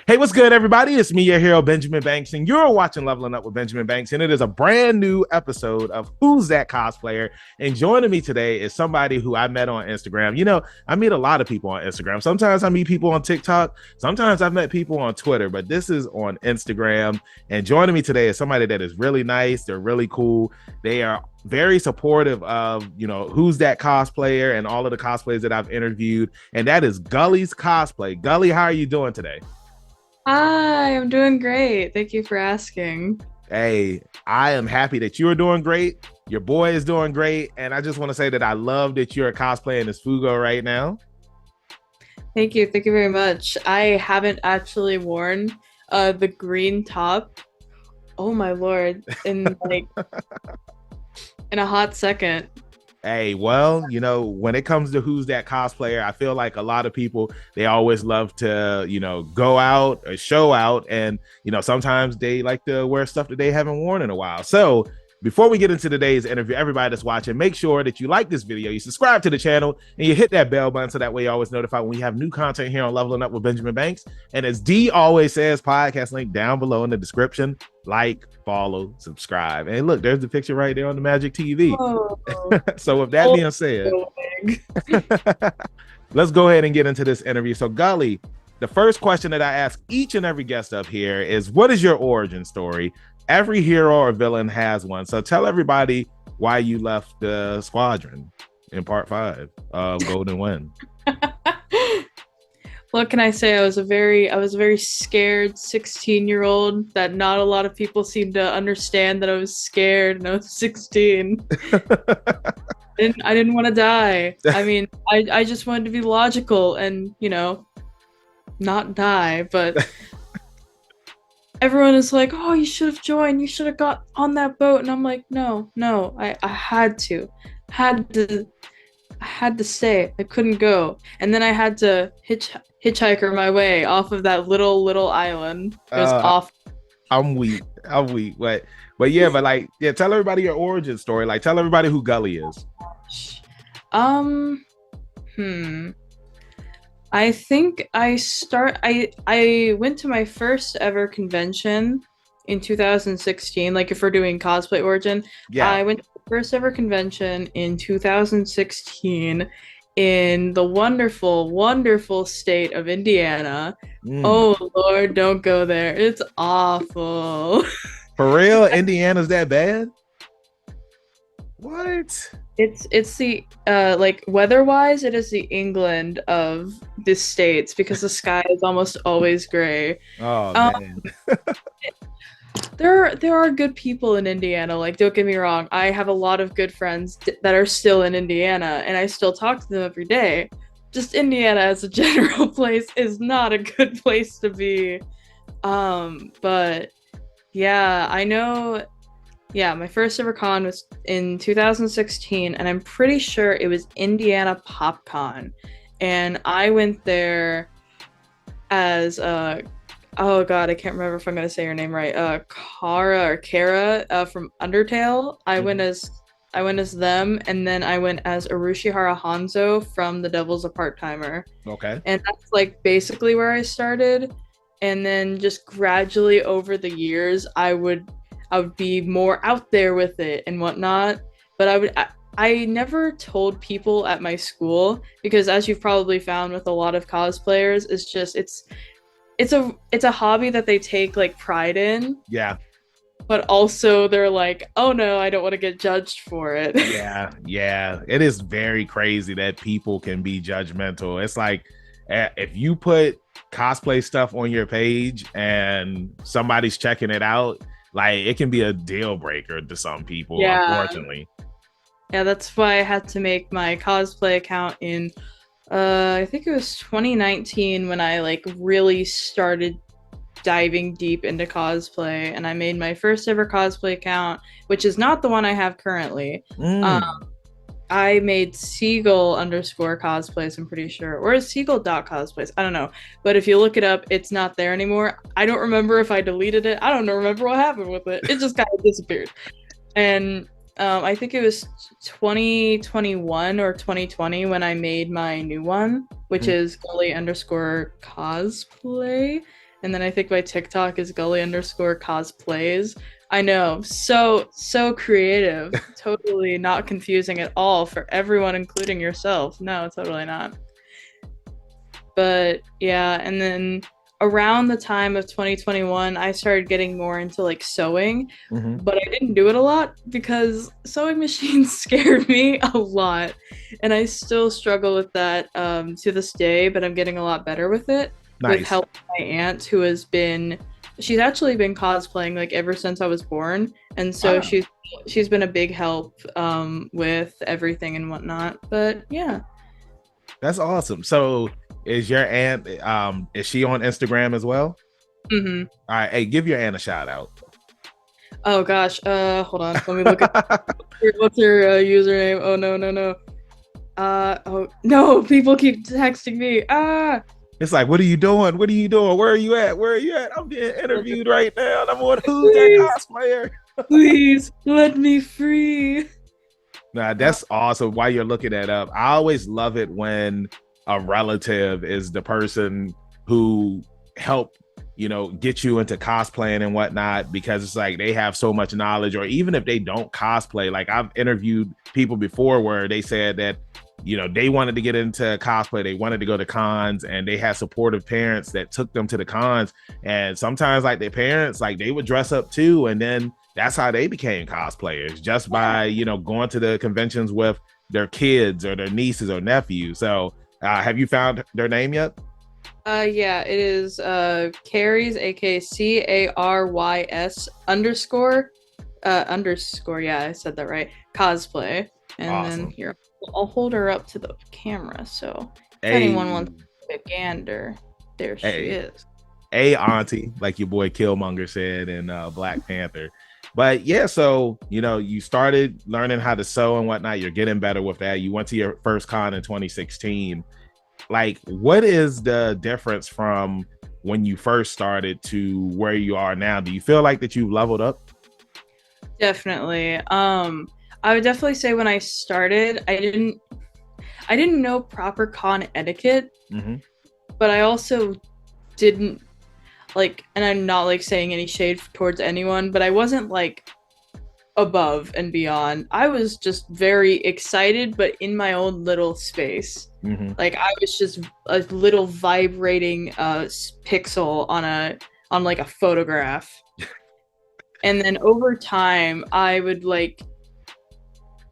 Hey, what's good, everybody? It's me, your hero, Benjamin Banks, and you're watching Leveling Up with Benjamin Banks, and it is a brand new episode of Who's That Cosplayer? And joining me today is somebody who I met on Instagram. You know, I meet a lot of people on Instagram. Sometimes I meet people on TikTok. Sometimes I've met people on Twitter, but this is on Instagram. And joining me today is somebody that is really nice. They're really cool. They are very supportive of, Who's That Cosplayer and all of the cosplayers that I've interviewed. And that is Gullys Cosplay. Gully, how are you doing today? Hi, I'm doing great. Thank you for asking. Hey, I am happy that you're doing great. Your boy is doing great. And I just want to say that I love that you're cosplaying as Fugo right now. Thank you. Thank you very much. I haven't actually worn the green top. Oh my lord. In a hot second. Hey, well, when it comes to Who's That Cosplayer, I feel like a lot of people, they always love to, go out or show out. And, sometimes they like to wear stuff that they haven't worn in a while. So before we get into today's interview, everybody that's watching, make sure that you like this video, you subscribe to the channel, and you hit that bell button so that way you're always notified when we have new content here on Leveling Up with Benjamin Banks. And as D always says, podcast link down below in the description. Like, follow, subscribe. And look, there's the picture right there on the Magic TV. Oh, So with that being said, let's go ahead and get into this interview. So Gully, the first question that I ask each and every guest up here is, what is your origin story? Every hero or villain has one. So tell everybody why you left the squadron in part 5 of Golden Wind. What can I say? I was a very scared 16-year-old that not a lot of people seem to understand that I was scared and I was 16. I didn't want to die. I mean, I just wanted to be logical and, not die, but everyone is like, oh, you should have joined. You should have got on that boat. And I'm like, no, I had to stay. I couldn't go. And then I had to hitchhiker my way off of that little island. It was awful. I'm weak. But yeah, tell everybody your origin story. Like, tell everybody who Gully is. I think I went to my first ever convention in 2016. Like, if we're doing cosplay origin, yeah, I went to the first ever convention in 2016 in the wonderful state of Indiana. Oh Lord, don't go there. It's awful. For real? Indiana's that bad? What? It's the like weather-wise, it is the England of the states because the sky is almost always gray. Oh man. There are good people in Indiana, like, don't get me wrong. I have a lot of good friends that are still in Indiana and I still talk to them every day. Just Indiana as a general place is not a good place to be. But yeah, I know. Yeah, my first ever con was in 2016, and I'm pretty sure it was Indiana PopCon. And I went there as oh god, I can't remember if I'm gonna say her name right. Kara from Undertale. I went as them, and then I went as Urushihara Hanzo from The Devil's a Part-Timer. Okay. And that's like basically where I started. And then just gradually over the years, I would be more out there with it and whatnot. But I never told people at my school because, as you've probably found with a lot of cosplayers, it's a hobby that they take like pride in. Yeah. But also they're like, oh no, I don't want to get judged for it. Yeah. It is very crazy that people can be judgmental. It's like, if you put cosplay stuff on your page and somebody's checking it out, like, it can be a deal breaker to some people, unfortunately. Yeah, that's why I had to make my cosplay account in I think it was 2019 when I like really started diving deep into cosplay, and I made my first ever cosplay account, which is not the one I have currently. I made Seagull_cosplays, I'm pretty sure, or Seagull.cosplays, I don't know. But if you look it up, it's not there anymore. I don't remember if I deleted it. I don't remember what happened with it. It just kind of disappeared. And I think it was 2021 or 2020 when I made my new one, which is Gully_cosplay. And then I think my TikTok is Gully_cosplays. I know, so creative. Totally not confusing at all for everyone, including yourself. No, totally not. But yeah, and then around the time of 2021, I started getting more into like sewing, Hmm. but I didn't do it a lot because sewing machines scared me a lot. And I still struggle with that to this day, but I'm getting a lot better with it with Nice. help from my aunt who has been she's actually been cosplaying like ever since I was born. And so Wow. she's been a big help with everything and whatnot. But yeah. That's awesome. So is your aunt is she on Instagram as well? Mm-hmm. All right, hey, give your aunt a shout out. Oh gosh, hold on. Let me look at what's her username. Oh no, no, no. Oh no, people keep texting me. Ah, It's like, what are you doing? What are you doing? Where are you at? Where are you at? I'm being interviewed right now. And I'm on Who's That please, Cosplayer? please let me free. Nah, Uh, that's awesome. While you're looking that up, I always love it when a relative is the person who helped, get you into cosplaying and whatnot, because it's like they have so much knowledge. Or even if they don't cosplay, like I've interviewed people before where they said that, they wanted to get into cosplay, they wanted to go to cons, and they had supportive parents that took them to the cons. And sometimes, like their parents, like they would dress up too, and then that's how they became cosplayers, just by going to the conventions with their kids or their nieces or nephews. So have you found their name yet? yeah, it is Carries, aka CARYS underscore. Yeah, I said that right. Cosplay, and then Awesome. here I'll hold her up to the camera. So if anyone Hey, wants a gander, there she hey, is. hey, auntie, like your boy Killmonger said in Black Panther. But yeah, so you started learning how to sew and whatnot. You're getting better with that. You went to your first con in 2016. Like, what is the difference from when you first started to where you are now? Do you feel like that you've leveled up? Definitely. I would definitely say when I started, I didn't know proper con etiquette, Mm-hmm. but I also didn't like, and I'm not like saying any shade towards anyone, but I wasn't like above and beyond. I was just very excited, but in my own little space. Mm-hmm. Like I was just a little vibrating pixel on like a photograph. And then over time, I would like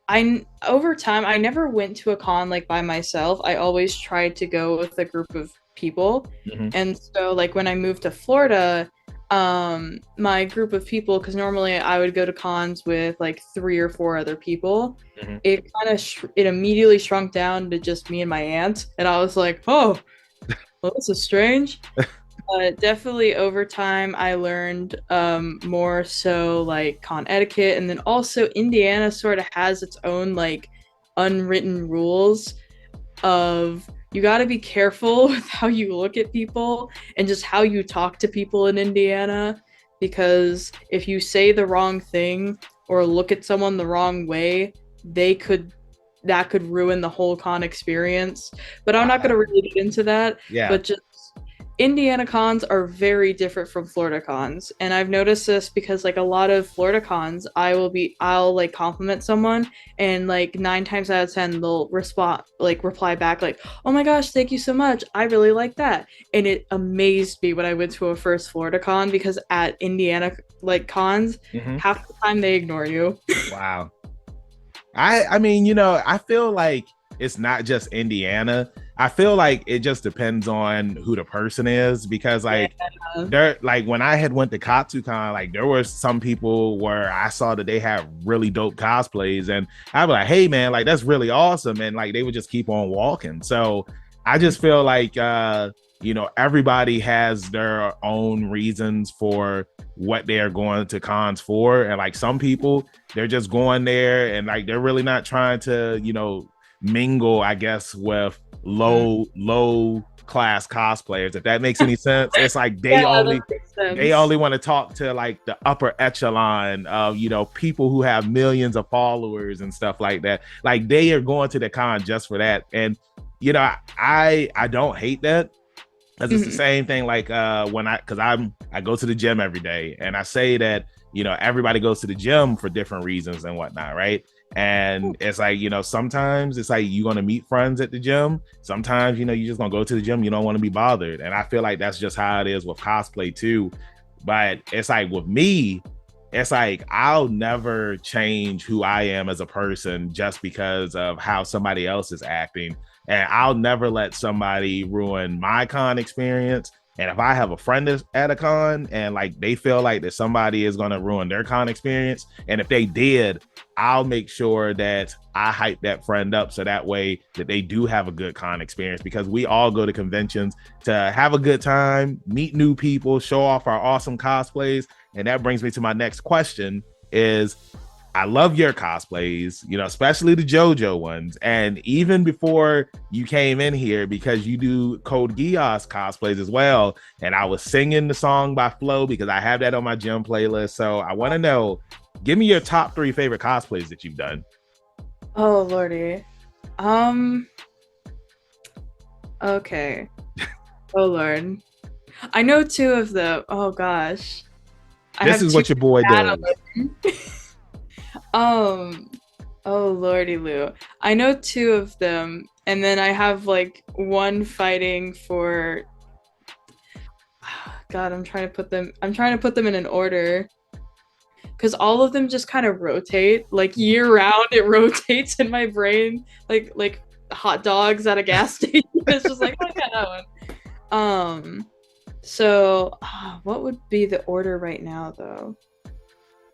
I over time I never went to a con like by myself. I always tried to go with a group of people. Mm-hmm. And so like when I moved to Florida, my group of people, because normally I would go to cons with like 3 or 4 other people, Mm-hmm. it kind of it immediately shrunk down to just me and my aunt, and I was like, oh, well, this is strange. Definitely over time, I learned more so like con etiquette, and then also Indiana sort of has its own like unwritten rules of you got to be careful with how you look at people and just how you talk to people in Indiana, because if you say the wrong thing or look at someone the wrong way, they could that could ruin the whole con experience. But I'm not going to really get into that, Yeah. but just Indiana cons are very different from Florida cons. And I've noticed this because like a lot of Florida cons, I'll like compliment someone and like 9 times out of 10 they'll reply back like, "Oh my gosh, thank you so much. I really like that." And it amazed me when I went to a first Florida con because at Indiana like cons, Mm-hmm. half the time they ignore you. Wow. I mean, I feel like it's not just Indiana. I feel like it just depends on who the person is, because Yeah. like there, like when I had went to KatsuCon, like there were some people where I saw that they had really dope cosplays, and I'd be like, hey man, like that's really awesome, and like they would just keep on walking. So I just feel like everybody has their own reasons for what they're going to cons for. And like some people, they're just going there and like they're really not trying to, mingle, I guess, with low class cosplayers, if that makes any sense. It's like Yeah, that makes they sense. only want to talk to like the upper echelon of people who have millions of followers and stuff like that. Like they are going to the con just for that. And I don't hate that. Because it's the same thing like when I go to the gym every day, and I say that, you know, everybody goes to the gym for different reasons and whatnot, right? And it's like, you know, sometimes it's like you're gonna meet friends at the gym. Sometimes, you know, you just gonna go to the gym, you don't want to be bothered. And I feel like that's just how it is with cosplay too. But it's like with me, it's like I'll never change who I am as a person just because of how somebody else is acting. And I'll never let somebody ruin my con experience. And if I have a friend at a con and like they feel like that somebody is going to ruin their con experience, and if they did, I'll make sure that I hype that friend up so that way that they do have a good con experience, because we all go to conventions to have a good time, meet new people, show off our awesome cosplays. And that brings me to my next question is, I love your cosplays, you know, especially the JoJo ones. And even before you came in here, because you do Code Geass cosplays as well. And I was singing the song by Flo because I have that on my gym playlist. So I want to know, give me your top 3 favorite cosplays that you've done. Oh lordy. Okay. Oh lord. I know 2 of them. Oh gosh. This is what your boy does. Oh lordy Lou. I know 2 of them, and then I have like one fighting for God, I'm trying to put them in an order. Because all of them just kind of rotate. Like year round, it rotates in my brain like hot dogs at a gas station. It's just like, oh yeah, that one. So what would be the order right now though?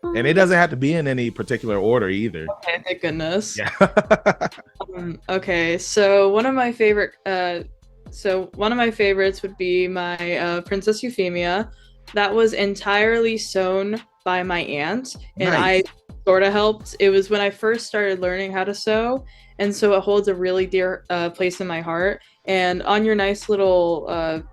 And it doesn't have to be in any particular order either. Okay, thank goodness. Yeah. Okay, so one of my favorites would be my Princess Euphemia. That was entirely sewn by my aunt, and nice. I sort of helped. It was when I first started learning how to sew, and so it holds a really dear place in my heart. And on your nice little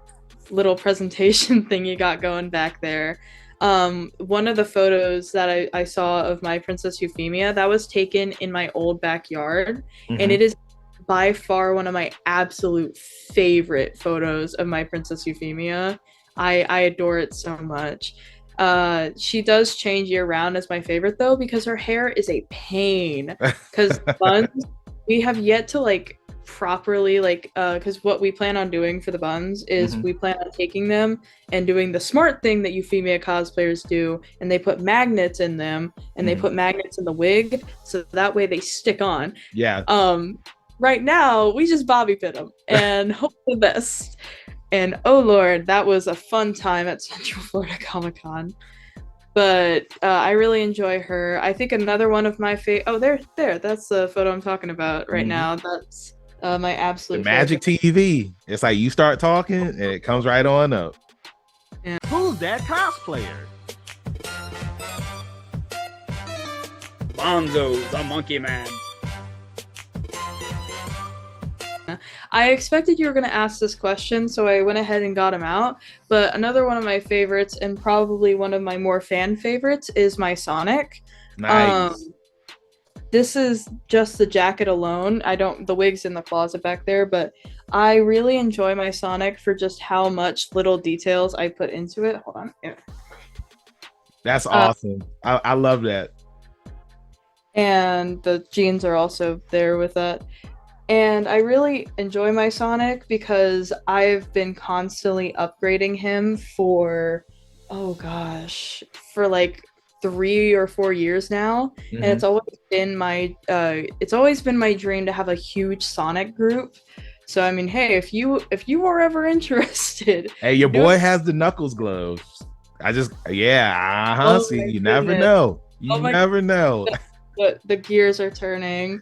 presentation thing you got going back there, one of the photos that I saw of my Princess Euphemia, that was taken in my old backyard, and it is by far one of my absolute favorite photos of my Princess Euphemia. I adore it so much. She does change year round as my favorite though, because her hair is a pain. Because buns, we have yet to like properly because what we plan on doing for the buns is we plan on taking them and doing the smart thing that Euphemia cosplayers do, and they put magnets in them, and they put magnets in the wig so that way they stick on. Yeah. Right now we just bobby pin them and hope for the best. And oh lord, that was a fun time at Central Florida Comic Con. But I really enjoy her. I think another one of my that's the photo I'm talking about right now. That's my absolute the magic favorite. TV. It's like you start talking and it comes right on up. Yeah. Who's that cosplayer? Bonzo, the Monkey Man. I expected you were going to ask this question, so I went ahead and got him out. But another one of my favorites, and probably one of my more fan favorites, is my Sonic. Nice. This is just the jacket alone. The wig's in the closet back there, but I really enjoy my Sonic for just how much little details I put into it. Hold on. Yeah. That's awesome. I love that. And the jeans are also there with that. And I really enjoy my Sonic because I've been constantly upgrading him for like 3 or 4 years now. And it's always been my dream to have a huge Sonic group. So I mean, hey, if you were ever interested, hey, your boy has the Knuckles gloves. See, you never know. You never know. The gears are turning.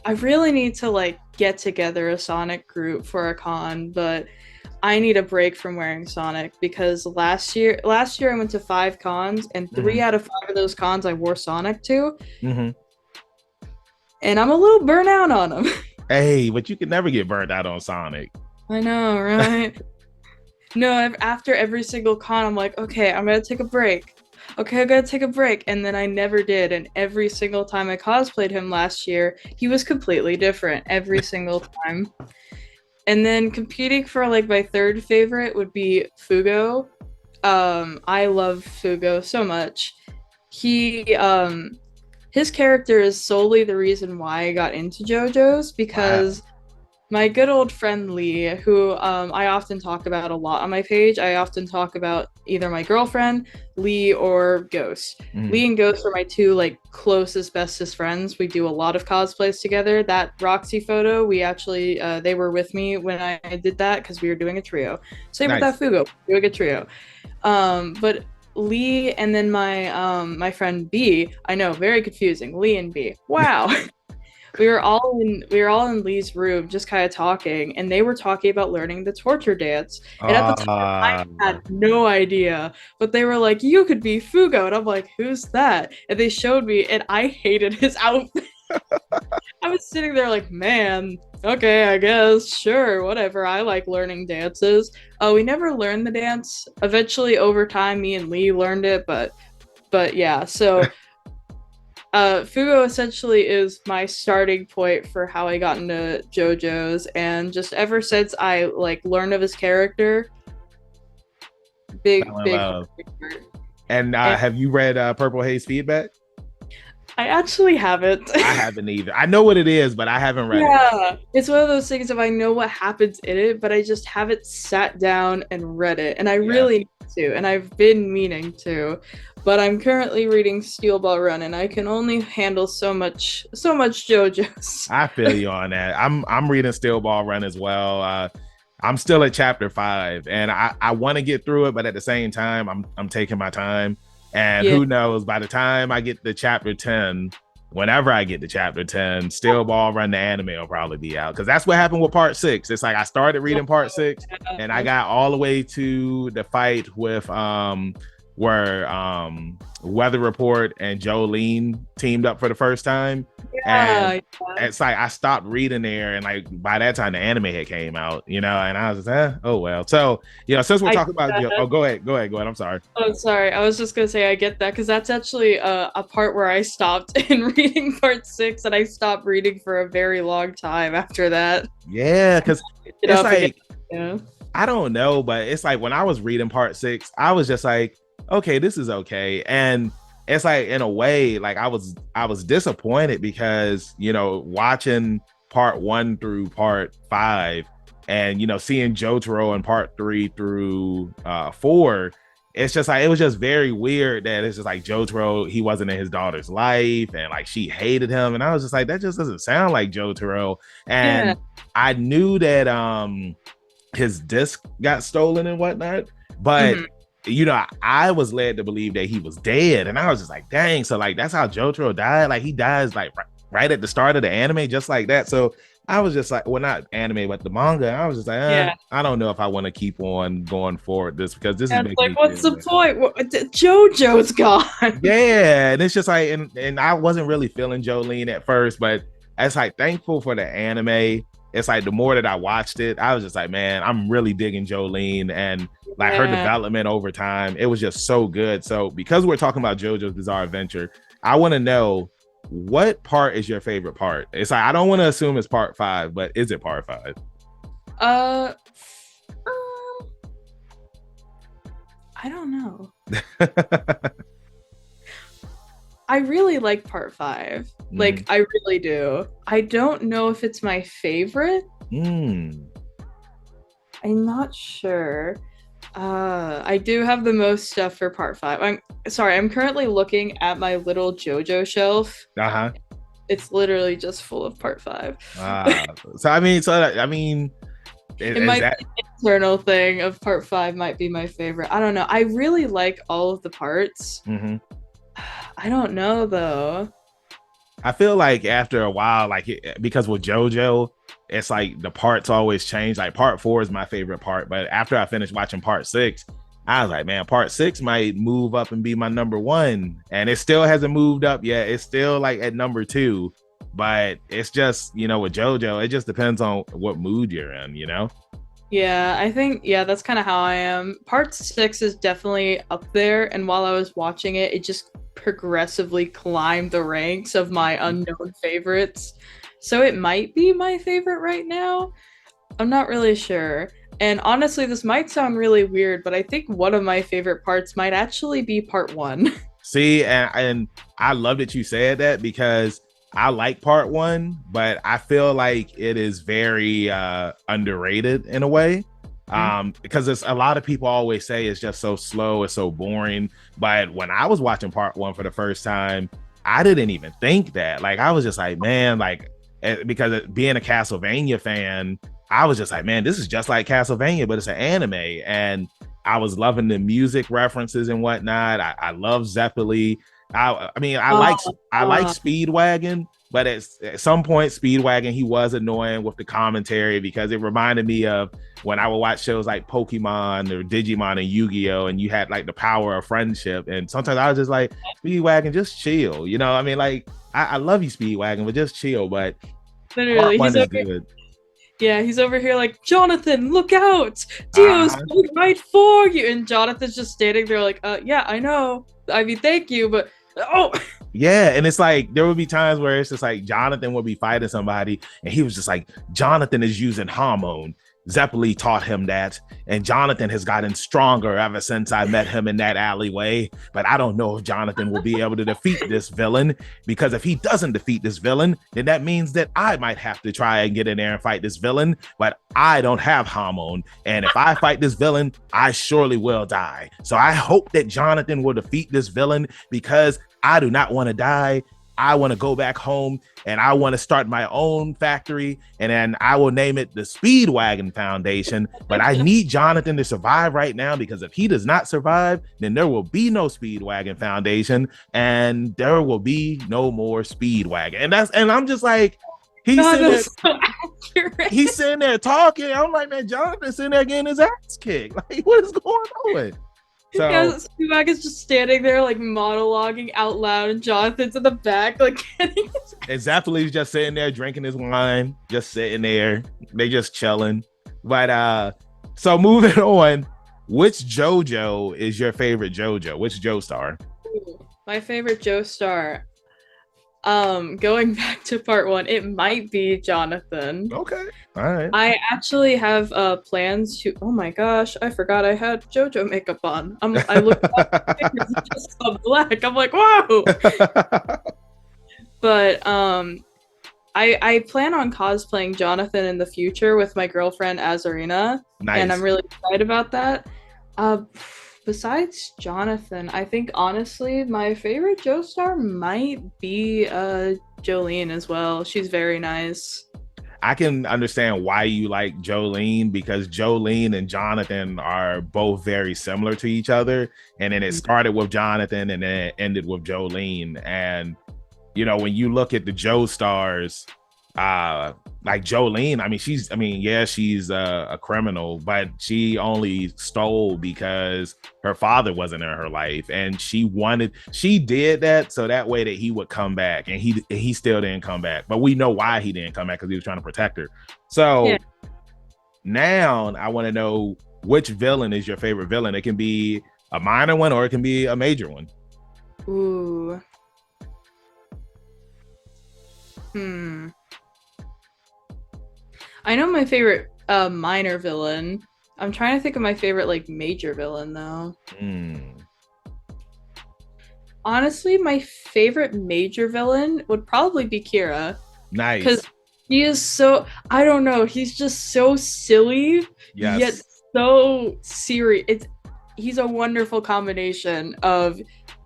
I really need to like get together a Sonic group for a con, but I need a break from wearing Sonic because last year I went to 5 cons and 3 out of 5 of those cons I wore Sonic to. And I'm a little burnt out on him. Hey, but you can never get burnt out on Sonic. I know, right? No, after every single con, I'm like, okay, I'm gonna take a break. Okay, I gotta take a break. And then I never did. And every single time I cosplayed him last year, he was completely different every single time. And then competing for like my third favorite would be Fugo. I love Fugo so much. He his character is solely the reason why I got into JoJo's Wow. because my good old friend Lee, who I often talk about a lot on my page, I often talk about either my girlfriend, Lee, or Ghost. Mhm. Lee and Ghost are my two like closest, bestest friends. We do a lot of cosplays together. That Roxy photo, we actually they were with me when I did that because we were doing a trio. Same with Nice. that Fugo, doing a trio. But Lee and then my friend B, I know, very confusing. Lee and B. Wow. We were all in Lee's room just kind of talking, and they were talking about learning the torture dance. And at the time I Uh, had no idea. But they were like, you could be Fugo. And I'm like, who's that? And they showed me and I hated his outfit. I was sitting there like, man, okay, I guess, sure, whatever. I like learning dances. We never learned the dance. Eventually, over time, me and Lee learned it, but yeah. So, Fugo essentially is my starting point for how I got into JoJo's, and just ever since I like learned of his character, big fell in big love. heart. And And have you read Purple Haze Feedback? I actually haven't. I haven't either. I know what it is, but I haven't read it. Yeah, it's one of those things if I know what happens in it, but I just haven't sat down and read it, and I Yeah. really need to, and I've been meaning to, but I'm currently reading Steel Ball Run, and I can only handle so much JoJo's. I feel you on that. I'm reading Steel Ball Run as well. I'm still at chapter 5, and I want to get through it, but at the same time, I'm taking my time. And Yeah, who knows? By the time I get to chapter 10, whenever I get to chapter 10, Steel Ball Run the anime will probably be out because that's what happened with part 6. It's like I started reading part 6, and I got all the way to the fight with where Weather Report and Jolene teamed up for the first time, and yeah, it's like I stopped reading there, and like by that time the anime had came out, and I was just, oh well. So since we're I talking about, oh, go ahead. I'm sorry. Oh, sorry. I was just gonna say I get that because that's actually a part where I stopped in reading part 6, and I stopped reading for a very long time after that. Yeah, because Pick it it's up again. like Yeah. I don't know, but it's like when I was reading part 6, I was just like, okay, this is okay. And it's like in a way, like I was disappointed because watching part 1 through part 5 and seeing Jotaro in part 3 through 4, it's just like it was just very weird that it's just like Jotaro, he wasn't in his daughter's life and like she hated him. And I was just like, that just doesn't sound like Jotaro. Yeah. And I knew that his disc got stolen and whatnot, but Mhm. I was led to believe that he was dead, and I was just like, dang, so like that's how Jotaro died. Like he dies like right at the start of the anime, just like that. So I was just like, well, not anime, but the manga. I was just like, Yeah. I don't know if I want to keep on going forward this because this is And it's making like, me what's feel the bad. point? JoJo's gone. Yeah, and it's just like, and I wasn't really feeling Jolene at first, but it's like thankful for the anime. It's like the more that I watched it, I was just like, man, I'm really digging Jolene and like her Yeah. development over time. It was just so good. So because we're talking about JoJo's Bizarre Adventure, I want to know what part is your favorite part. It's like I don't want to assume it's part 5, but is it part 5? Uh, um, I don't know. I really like part 5. Like, I really do. I don't know if it's my favorite. Mm. I'm not sure. I do have the most stuff for part 5. I'm sorry, I'm currently looking at my little JoJo shelf. Uh-huh. It's literally just full of part 5. So I mean, It is might that be an internal thing of part 5 might be my favorite. I don't know. I really like all of the parts. mm-hmm. I don't know though. I feel like after a while, because with JoJo, it's like the parts always change. Like part 4 is my favorite part, but after I finished watching part 6, I was like, man, part 6 might move up and be my number 1, and it still hasn't moved up yet. It's still like at number 2, but it's just with JoJo, it just depends on what mood you're in. Yeah, I think that's kind of how I am. Part 6 is definitely up there, and while I was watching it, it just progressively climbed the ranks of my unknown favorites. So it might be my favorite right now. I'm not really sure. And honestly, this might sound really weird, but I think one of my favorite parts might actually be part one. See, and I love that you said that because I like part one, but I feel like it is very underrated in a way. Because it's a lot of people always say it's just so slow, it's so boring. But when I was watching part one for the first time, I didn't even think that. Like, I was just like, man, like, because being a Castlevania fan, I was just like, man, this is just like Castlevania, but it's an anime. And I was loving the music references and whatnot. I love Zeppeli. I mean, I like Speedwagon, but at some point, Speedwagon, he was annoying with the commentary because it reminded me of when I would watch shows like Pokemon or Digimon and Yu-Gi-Oh! And you had like the power of friendship. And sometimes I was just like, Speedwagon, just chill. You know, I mean, like, I love you, Speedwagon, but just chill. But part Literally, one is good. yeah, he's over here like, Jonathan, look out! Dio's coming right for you! And Jonathan's just standing there like, yeah, I know. I mean, thank you, but oh. Yeah, and it's like there would be times where it's just like Jonathan would be fighting somebody, and he was just like, Jonathan is using hormone. Zeppeli taught him that, and Jonathan has gotten stronger ever since I met him in that alleyway. But I don't know if Jonathan will be able to defeat this villain, because if he doesn't defeat this villain, then that means that I might have to try and get in there and fight this villain. But I don't have hormone, and if I fight this villain, I surely will die. So I hope that Jonathan will defeat this villain because I do not want to die. I want to go back home and I want to start my own factory, and then I will name it the Speedwagon Foundation. But I need Jonathan to survive right now, because if he does not survive, then there will be no Speedwagon Foundation and there will be no more Speedwagon. And I'm just like, he's sitting there talking. I'm like, man, Jonathan's sitting there getting his ass kicked. Like, what is going on? So yeah, Speedwagon is just standing there like monologuing out loud, and Jonathan's in the back like getting his Zeppeli's just sitting there drinking his wine, just sitting there. They just chilling. But so moving on, which JoJo is your favorite JoJo? Which Joestar? My favorite Joestar. Going back to part one, it might be Jonathan. Okay. All right. I actually have plans to, oh my gosh, I forgot I had JoJo makeup on. I looked up, it's just so black. I'm like, whoa. But I plan on cosplaying Jonathan in the future with my girlfriend Azarina. Nice. And I'm really excited about that. Besides Jonathan, I think honestly my favorite Joestar might be Jolene as well. She's very nice. I can understand why you like Jolene, because Jolene and Jonathan are both very similar to each other. And then it started with Jonathan and then it ended with Jolene. And, you know, when you look at the Joestars, like Jolene, she's a criminal, but she only stole because her father wasn't in her life, and she did that so that way that he would come back, and he still didn't come back, but we know why he didn't come back, because he was trying to protect her. So yeah. Now I want to know, which villain is your favorite villain? It can be a minor one or it can be a major one. Ooh. I know my favorite minor villain. I'm trying to think of my favorite like major villain though. Honestly, my favorite major villain would probably be Kira. Nice. Because he is so, I don't know, he's just so silly, yet so serious. He's a wonderful combination of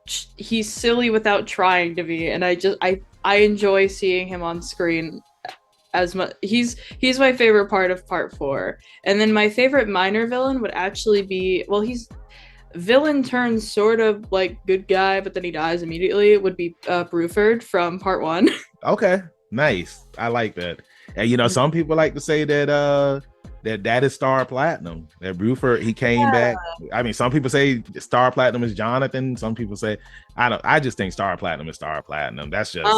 he's silly without trying to be, and I enjoy seeing him on screen as much. He's my favorite part of part 4. And then my favorite minor villain would actually be, well, he's villain turns sort of like good guy, but then he dies immediately, would be Bruford from part 1. Okay, nice. I like that. And you know, some people like to say that that is Star Platinum. That Bruford, he came back. Some people say Star Platinum is Jonathan. Some people say, I just think Star Platinum is Star Platinum. That's just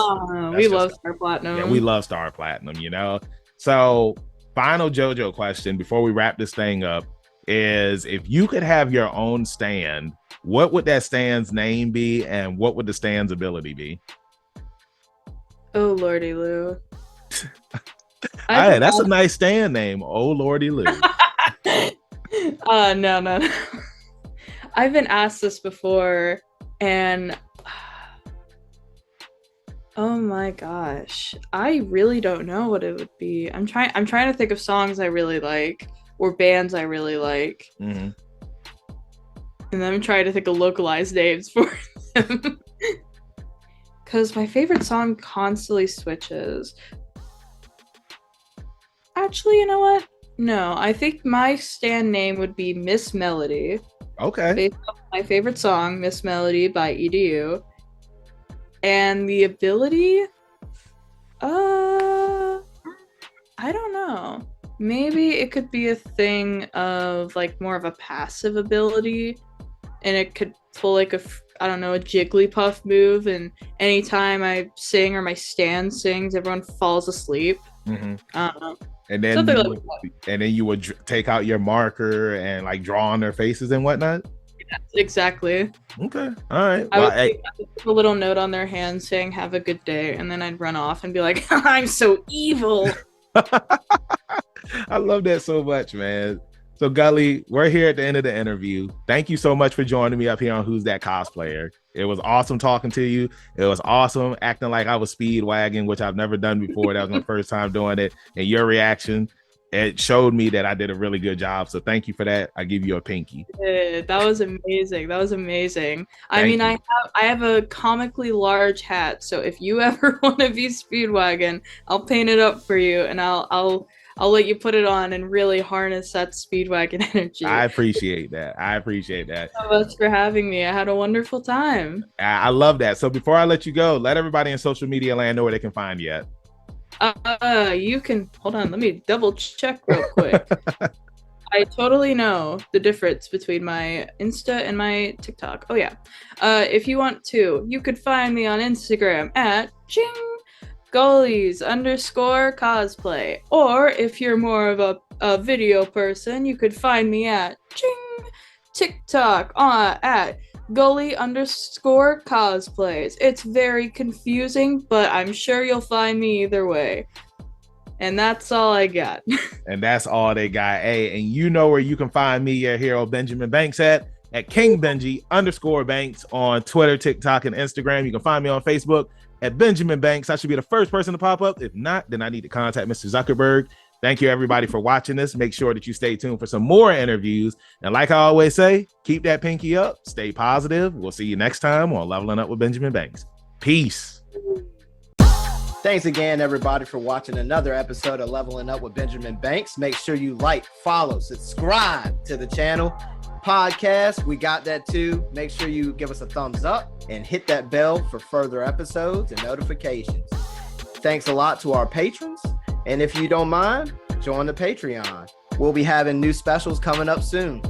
we love Star Platinum. Yeah, we love Star Platinum, you know. So final JoJo question before we wrap this thing up is, if you could have your own stand, what would that stand's name be, and what would the stand's ability be? Oh Lordy Lou. I've been That's a nice stand name. Oh Lordy Lou. no. I've been asked this before, and oh my gosh, I really don't know what it would be. I'm trying to think of songs I really like or bands I really like, Mm-hmm. and then I'm trying to think of localized names for them. Because my favorite song constantly switches. Actually, you know what? No, I think my stand name would be Miss Melody. Okay. Based off my favorite song, Miss Melody by EDU. And the ability, I don't know. Maybe it could be a thing of like more of a passive ability, and it could pull like a Jigglypuff move, and anytime I sing or my stand sings, everyone falls asleep. Mm-hmm. I don't know. And then you would take out your marker and like draw on their faces and whatnot. Yes, exactly. Okay. All right. I would put a little note on their hand saying "Have a good day," and then I'd run off and be like, "I'm so evil." I love that so much, man. So Gully, we're here at the end of the interview. Thank you so much for joining me up here on Who's That Cosplayer. It was awesome talking to you. It was awesome acting like I was speed wagging, which I've never done before. That was my first time doing it. And your reaction, it showed me that I did a really good job. So thank you for that. I give you a pinky. That was amazing. I have a comically large hat, so if you ever want to be speedwagon, I'll paint it up for you, and I'll let you put it on and really harness that speedwagon energy. I appreciate that. Thank you so much for having me. I had a wonderful time. I love that. So before I let you go, let everybody in social media land know where they can find you at. You can hold on. Let me double check real quick. I totally know the difference between my Insta and my TikTok. Oh yeah. If you want to, you could find me on Instagram at Gullys _cosplay. Or if you're more of a video person, you could find me at TikTok at Gully _cosplays. It's very confusing, but I'm sure you'll find me either way. And that's all I got. And that's all they got. Hey, and you know where you can find me, your hero Benjamin Banks at King Benji _Banks on Twitter, TikTok, and Instagram. You can find me on Facebook at Benjamin Banks. I should be the first person to pop up. If not, then I need to contact Mr. Zuckerberg. Thank you, everybody, for watching this. Make sure that you stay tuned for some more interviews. And like I always say, keep that pinky up. Stay positive. We'll see you next time on Leveling Up with Benjamin Banks. Peace. Thanks again, everybody, for watching another episode of Leveling Up with Benjamin Banks. Make sure you like, follow, subscribe to the channel. Podcast, we got that too. Make sure you give us a thumbs up and hit that bell for further episodes and notifications. Thanks a lot to our patrons. And if you don't mind, join the Patreon. We'll be having new specials coming up soon.